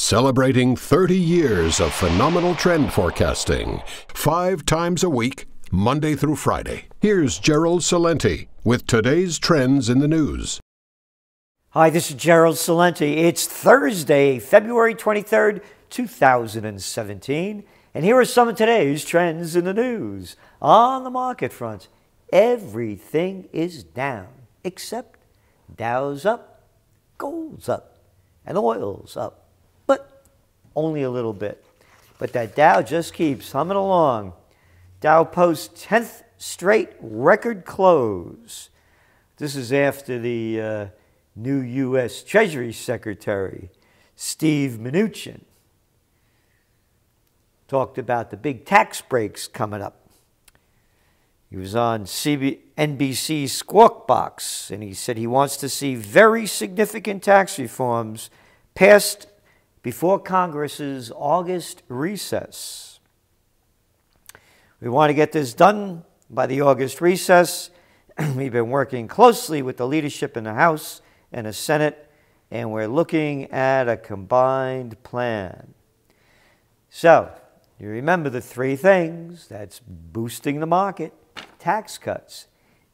Celebrating 30 years of phenomenal trend forecasting, 5 times a week, Monday through Friday. Here's Gerald Celente with today's trends in the news. Hi, this is Gerald Celente. It's Thursday, February 23rd, 2017. And here are some of today's trends in the news. On the market front, everything is down except Dow's up, gold's up, and oil's up. But only a little bit. But that Dow just keeps humming along. Dow posts 10th straight record close. This is after the new U.S. Treasury Secretary, Steve Mnuchin, talked about the big tax breaks coming up. He was on NBC's Squawk Box, and he said he wants to see very significant tax reforms passed before Congress's August recess. We want to get this done by the August recess. We've been working closely with the leadership in the House and the Senate, and we're looking at a combined plan. So, you remember the three things that's boosting the market: tax cuts,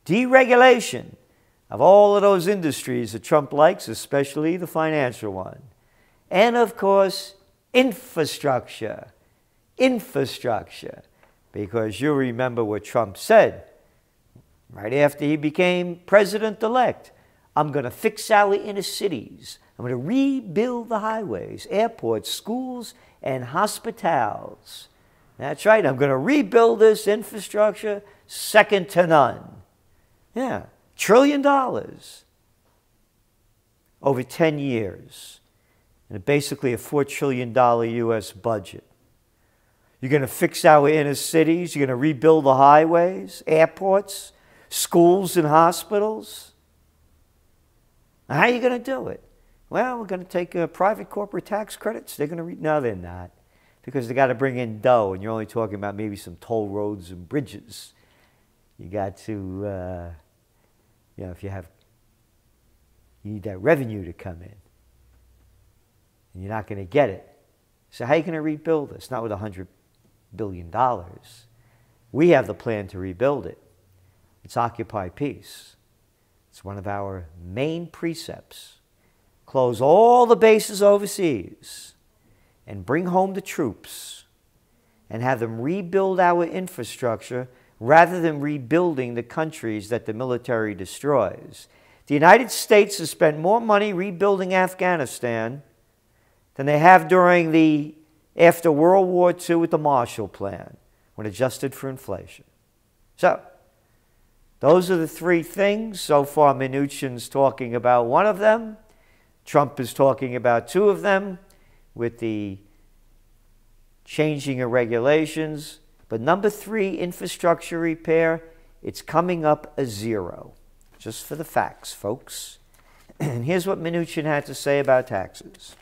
deregulation of all of those industries that Trump likes, especially the financial one, and of course, infrastructure. Infrastructure. Because you remember what Trump said right after he became president-elect. I'm going to fix our inner cities. I'm going to rebuild the highways, airports, schools, and hospitals. That's right. I'm going to rebuild this infrastructure second to none. Yeah, $1 trillion over 10 years. And basically a $4 trillion U.S. budget. You're going to fix our inner cities. You're going to rebuild the highways, airports, schools, and hospitals. Now, how are you going to do it? Well, we're going to take private corporate tax credits. They're going to no, they're not, because they got to bring in dough, and you're only talking about maybe some toll roads and bridges. You got to, if you need that revenue to come in, and you're not going to get it. So how are you going to rebuild this? Not with $100 billion. We have the plan to rebuild it. It's Occupy Peace. It's one of our main precepts. Close all the bases overseas and bring home the troops and have them rebuild our infrastructure rather than rebuilding the countries that the military destroys. The United States has spent more money rebuilding Afghanistan than they have after World War II with the Marshall Plan, when adjusted for inflation. So, those are the three things. So far, Mnuchin's talking about one of them. Trump is talking about two of them with the changing of regulations. But number three, infrastructure repair, it's coming up a zero. Just for the facts, folks. And here's what Mnuchin had to say about taxes.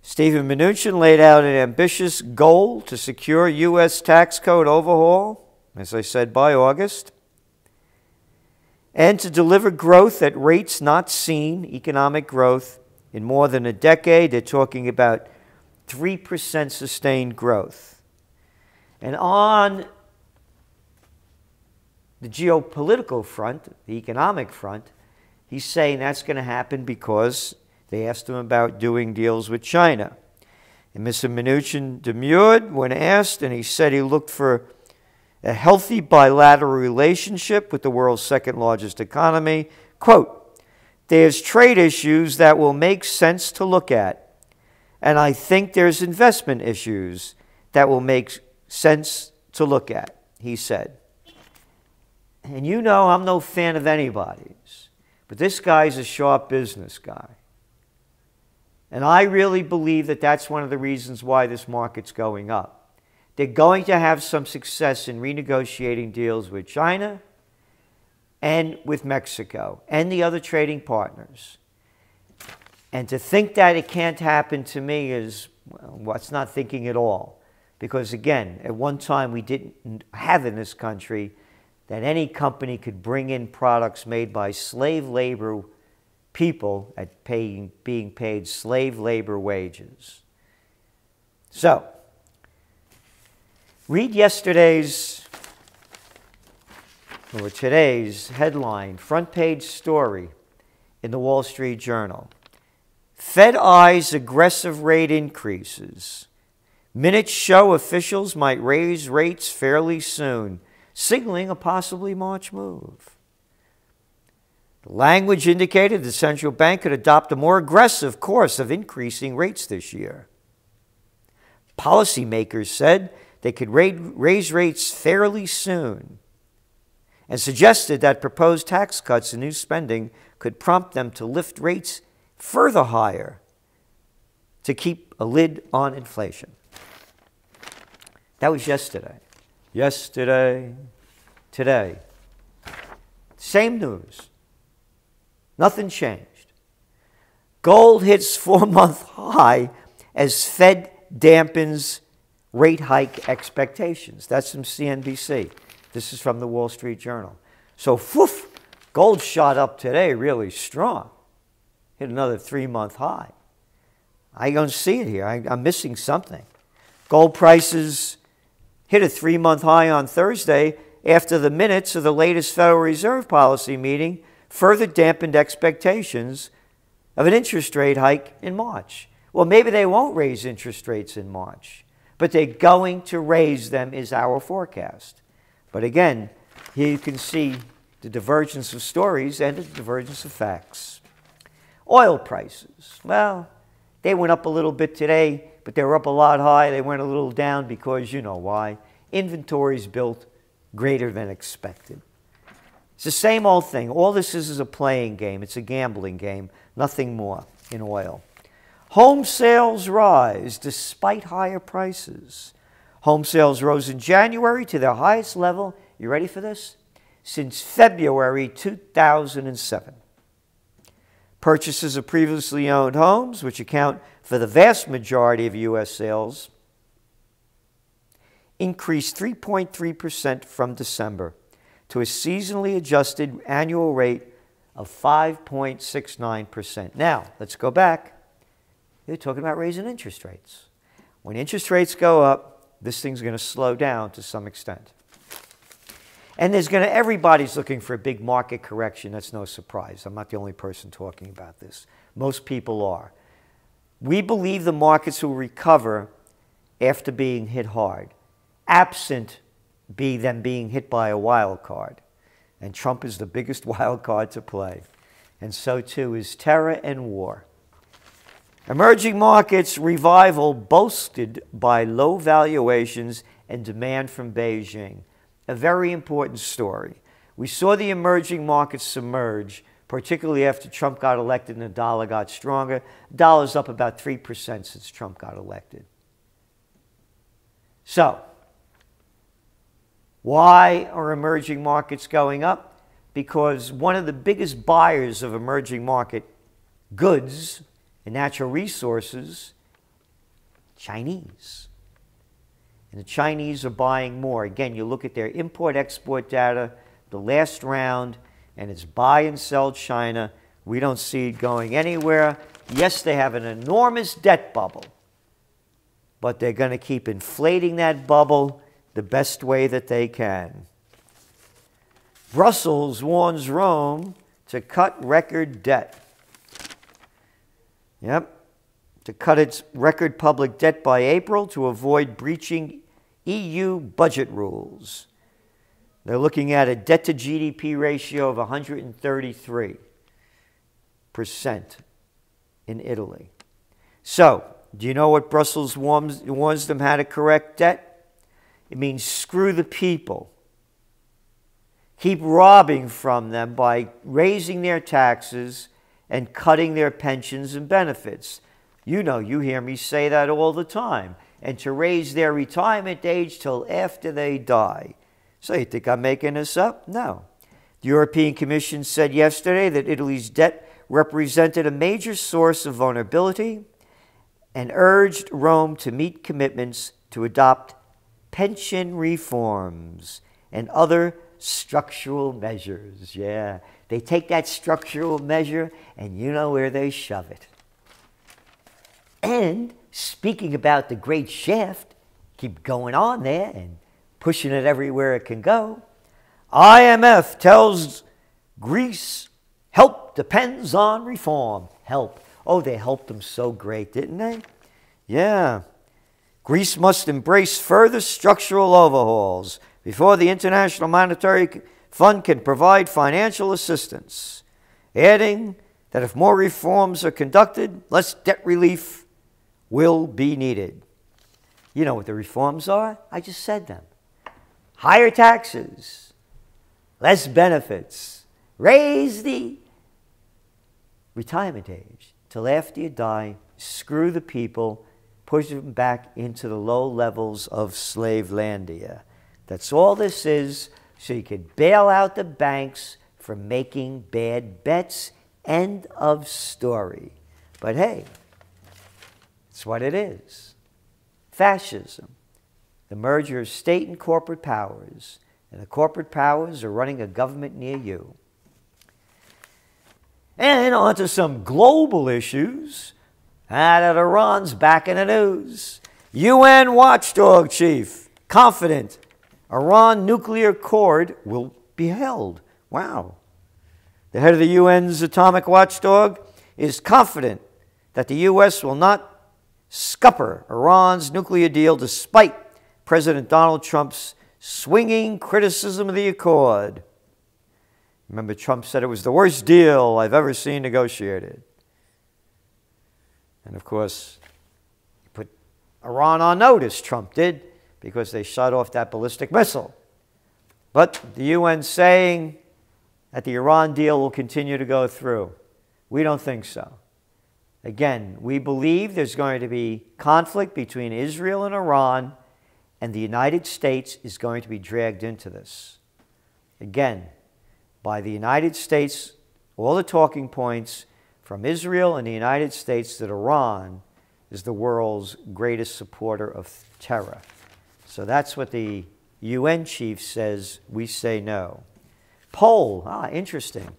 Stephen Mnuchin laid out an ambitious goal to secure U.S. tax code overhaul, as I said, by August, and to deliver growth at rates not seen, economic growth, in more than a decade. They're talking about 3% sustained growth. And on the geopolitical front, the economic front, he's saying that's going to happen because they asked him about doing deals with China. And Mr. Mnuchin demurred when asked, and he said he looked for a healthy bilateral relationship with the world's second largest economy. Quote, "There's trade issues that will make sense to look at, and I think there's investment issues that will make sense to look at," he said. And you know I'm no fan of anybody's, but this guy's a sharp business guy. And I really believe that that's one of the reasons why this market's going up. They're going to have some success in renegotiating deals with China and with Mexico and the other trading partners. And to think that it can't happen to me is, well, it's not thinking at all. Because again, at one time we didn't have in this country that any company could bring in products made by slave labor people at being paid slave labor wages. So, read today's headline, front page story in the Wall Street Journal. Fed eyes aggressive rate increases. Minutes show officials might raise rates fairly soon, signaling a possibly March move. The language indicated the central bank could adopt a more aggressive course of increasing rates this year. Policymakers said they could raise rates fairly soon and suggested that proposed tax cuts and new spending could prompt them to lift rates further higher to keep a lid on inflation. That was yesterday. Today. Same news. Nothing changed. Gold hits 4-month high as Fed dampens rate hike expectations. That's from CNBC. This is from the Wall Street Journal. So, whoof, gold shot up today really strong. Hit another 3-month high. I don't see it here. I'm missing something. Gold prices hit a 3-month high on Thursday after the minutes of the latest Federal Reserve policy meeting further dampened expectations of an interest rate hike in March. Well, maybe they won't raise interest rates in March, but they're going to raise them is our forecast. But again, here you can see the divergence of stories and the divergence of facts. Oil prices. Well, they went up a little bit today, but they were up a lot high. They went a little down because you know why. Inventories built greater than expected. It's the same old thing. All this is a playing game. It's a gambling game. Nothing more in oil. Home sales rise despite higher prices. Home sales rose in January to their highest level, you ready for this? Since February 2007. Purchases of previously owned homes, which account for the vast majority of U.S. sales, increased 3.3% from December to a seasonally adjusted annual rate of 5.69%. Now, let's go back. They're talking about raising interest rates. When interest rates go up, this thing's going to slow down to some extent. And everybody's looking for a big market correction. That's no surprise. I'm not the only person talking about this. Most people are. We believe the markets will recover after being hit hard, absent them being hit by a wild card. And Trump is the biggest wild card to play. And so too is terror and war. Emerging markets revival boosted by low valuations and demand from Beijing. A very important story. We saw the emerging markets submerge, particularly after Trump got elected and the dollar got stronger. The dollar's up about 3% since Trump got elected. So, why are emerging markets going up? Because one of the biggest buyers of emerging market goods and natural resources, Chinese. And the Chinese are buying more. Again, you look at their import-export data, the last round, and it's buy and sell China. We don't see it going anywhere. Yes, they have an enormous debt bubble, but they're going to keep inflating that bubble the best way that they can. Brussels warns Rome to cut record debt. Yep. To cut its record public debt by April to avoid breaching EU budget rules. They're looking at a debt-to-GDP ratio of 133% in Italy. So, do you know what Brussels warns them how to correct debt? It means screw the people. Keep robbing from them by raising their taxes and cutting their pensions and benefits. You know, you hear me say that all the time. And to raise their retirement age till after they die. So you think I'm making this up? No. The European Commission said yesterday that Italy's debt represented a major source of vulnerability and urged Rome to meet commitments to adopt pension reforms and other structural measures. Yeah, they take that structural measure and you know where they shove it. And speaking about the great shaft, keep going on there and pushing it everywhere it can go. IMF tells Greece help depends on reform. Help. Oh, they helped them so great, didn't they? Yeah. Greece must embrace further structural overhauls before the International Monetary Fund can provide financial assistance, adding that if more reforms are conducted, less debt relief will be needed. You know what the reforms are? I just said them. Higher taxes, less benefits, raise the retirement age till after you die, screw the people, push them back into the low levels of slavelandia. That's all this is, so you can bail out the banks for making bad bets. End of story. But hey, it's what it is. Fascism, the merger of state and corporate powers, and the corporate powers are running a government near you. And on to some global issues. That Iran's back in the news. UN watchdog chief, confident Iran nuclear accord will be held. Wow. The head of the UN's atomic watchdog is confident that the U.S. will not scupper Iran's nuclear deal despite President Donald Trump's swinging criticism of the accord. Remember, Trump said it was the worst deal I've ever seen negotiated. And of course, he put Iran on notice, Trump did, because they shot off that ballistic missile. But the UN saying that the Iran deal will continue to go through. We don't think so. Again, we believe there's going to be conflict between Israel and Iran, and the United States is going to be dragged into this. Again, by the United States, all the talking points from Israel and the United States that Iran is the world's greatest supporter of terror. So that's what the UN chief says. We say no. Poll, interesting.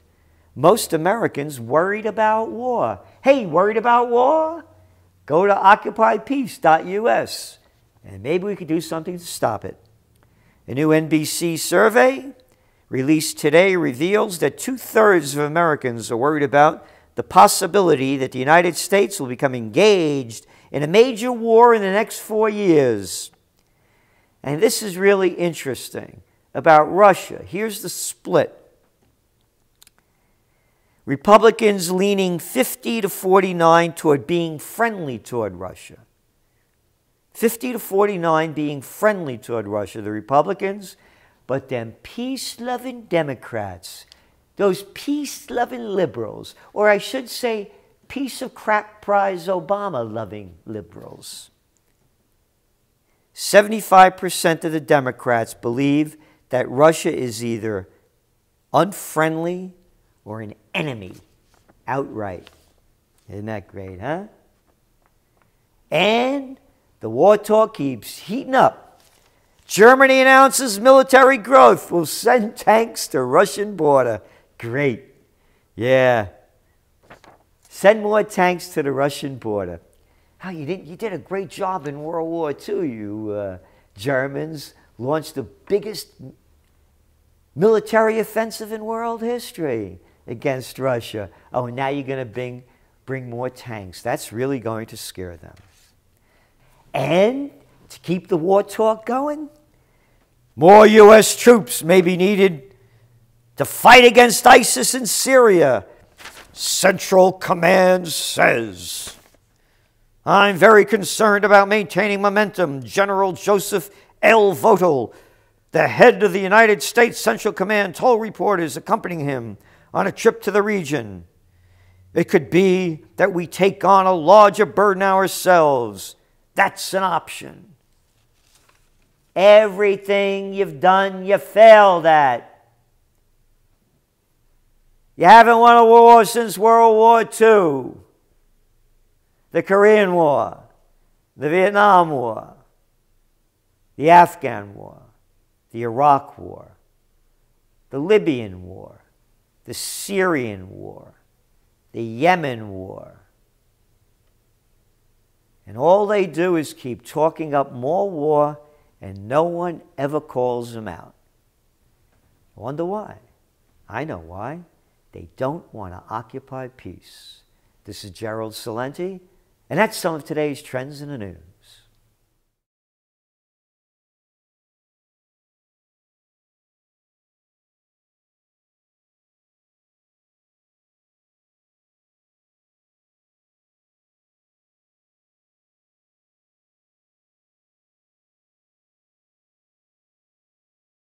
Most Americans worried about war. Hey, worried about war? Go to occupypeace.us and maybe we could do something to stop it. A new NBC survey released today reveals that 2/3 of Americans are worried about the possibility that the United States will become engaged in a major war in the next 4 years. And this is really interesting about Russia. Here's the split. Republicans leaning 50 to 49 toward being friendly toward Russia. 50 to 49 being friendly toward Russia, the Republicans, but them peace-loving Democrats, those peace-loving liberals, or I should say piece of crap prize Obama-loving liberals. 75% of the Democrats believe that Russia is either unfriendly or an enemy outright. Isn't that great, huh? And the war talk keeps heating up. Germany announces military growth will send tanks to Russian border. Great. Yeah. Send more tanks to the Russian border. How you did a great job in World War II, you Germans. Launched the biggest military offensive in world history against Russia. Oh, now you're going to bring more tanks. That's really going to scare them. And to keep the war talk going, more U.S. troops may be needed to fight against ISIS in Syria, Central Command says. I'm very concerned about maintaining momentum. General Joseph L. Votel, the head of the United States Central Command, told reporters accompanying him on a trip to the region. It could be that we take on a larger burden ourselves. That's an option. Everything you've done, you failed at. You haven't won a war since World War II. The Korean War, the Vietnam War, the Afghan War, the Iraq War. the Libyan war, the Syrian war, the Yemen war. And all they do is keep talking up more war, and no one ever calls them out. I wonder why. I know why. They don't want to occupy peace. This is Gerald Celente, and that's some of today's trends in the news.